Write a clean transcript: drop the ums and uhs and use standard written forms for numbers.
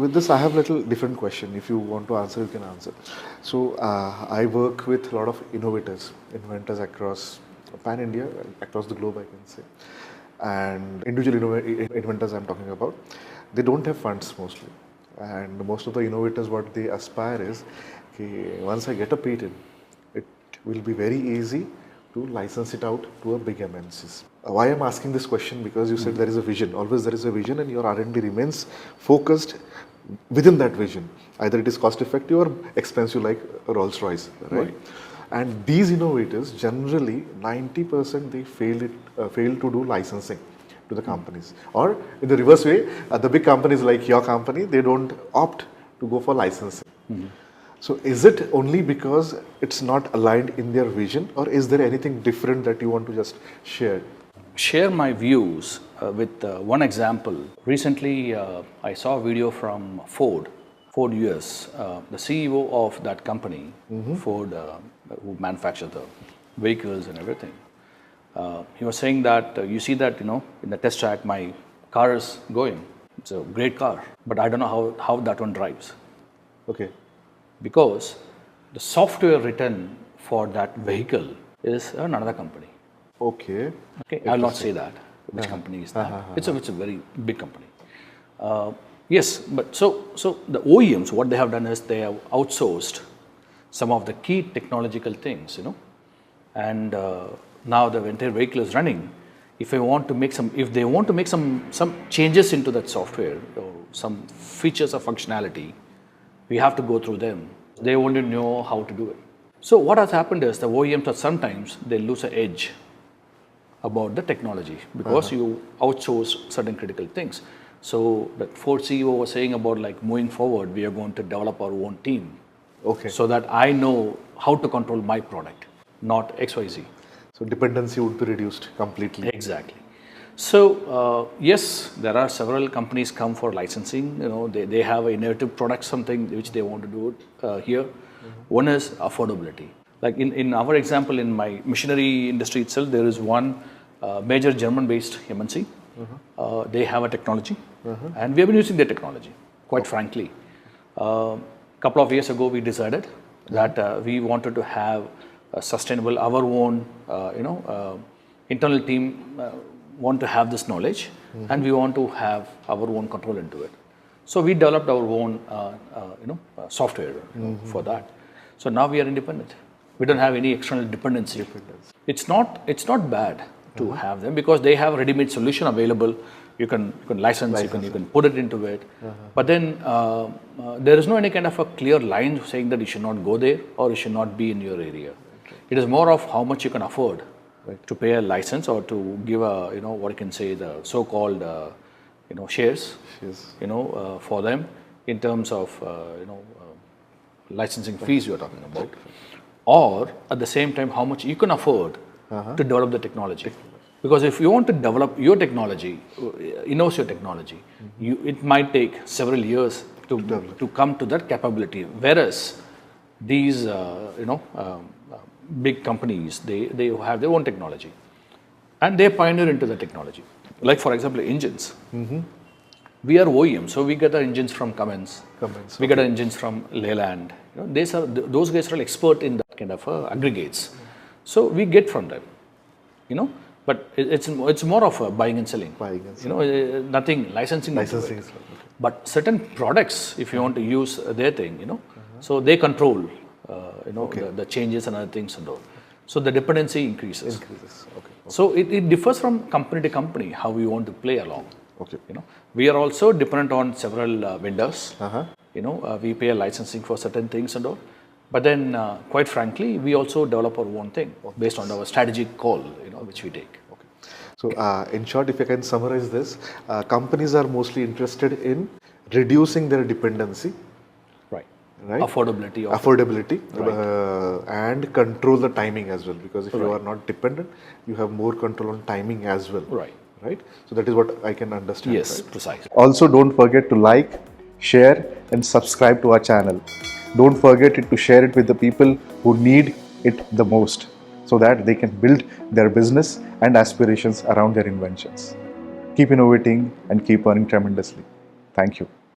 With this, I have a little different question. If you want to answer, you can answer. So, I work with a lot of innovators, inventors across pan India, across the globe, I can say. And individual inventors I'm talking about, they don't have funds mostly. And most of the innovators, what they aspire is, okay, once I get a patent, it will be very easy to license it out to a big MNCs. Why I'm asking this question? Because you said there is a vision. Always there is a vision, and your R&D remains focused within that vision. Either it is cost effective or expensive, like Rolls Royce, right? And these innovators generally 90% they fail to do licensing to the companies, or in the reverse way, the big companies like your company, they don't opt to go for licensing. So is it only because it's not aligned in their vision, or is there anything different that you want to just share? Share my views with one example. Recently, I saw a video from Ford US, the CEO of that company, Ford, who manufacture the vehicles and everything. He was saying that you see that, in the test track, my car is going. It's a great car, but I don't know how that one drives. Okay. Because the software written for that vehicle is another company. Okay. I'll not say that. Which company is that? It's a very big company. Yes, but so the OEMs, what they have done is they have outsourced some of the key technological things, and now the entire vehicle is running. If they want to make some changes into that software or some features or functionality, we have to go through them. They only know how to do it. So what has happened is the OEMs are sometimes they lose an edge about the technology because you outsource certain critical things. So the Ford CEO was saying about like moving forward, we are going to develop our own team. Okay. So that I know how to control my product, not XYZ. So dependency would be reduced completely. Exactly. So yes, there are several companies come for licensing. They have an innovative product, something which they want to do here. One is affordability. Like in our example, in my machinery industry itself, there is one major German-based MNC. They have a technology, and we have been using their technology. Quite frankly, a couple of years ago, we decided that we wanted to have a sustainable, our own, internal team want to have this knowledge, and we want to have our own control into it. So we developed our own, software for that. So now we are independent. We don't have any external dependency. It's not bad to have them because they have a ready-made solution available. You can license, you can put it into it. But then there is no any kind of a clear line saying that you should not go there or you should not be in your area. It is more of how much you can afford to pay a license or to give a, what you can say, the so-called, shares, for them in terms of, licensing fees you're talking about. Or at the same time, how much you can afford to develop the technology. Because if you want to develop your technology, in-house your technology, it might take several years to come to that capability. Whereas these, big companies, they have their own technology. And they pioneer into the technology. Like for example, engines. We are OEM, so we get our engines from Cummins. We get our engines from Leyland. Those guys are expert in that kind of aggregates. So we get from them, But it's more of a buying and selling. Nothing licensing. But certain products, if you want to use their thing, so they control, the changes and other things and all. So the dependency increases. So it differs from company to company how we want to play along. We are also dependent on several vendors. We pay a licensing for certain things and all. But then, quite frankly, we also develop our own thing based on our strategic call, which we take. So, in short, if I can summarize this, companies are mostly interested in reducing their dependency. Right? Affordability. And control the timing as well. Because if you are not dependent, you have more control on timing as well. Right? So that is what I can understand. Yes, precisely. Also, don't forget to like, share, and subscribe to our channel. Don't forget to share it with the people who need it the most, so that they can build their business and aspirations around their inventions. Keep innovating and keep earning tremendously. Thank you.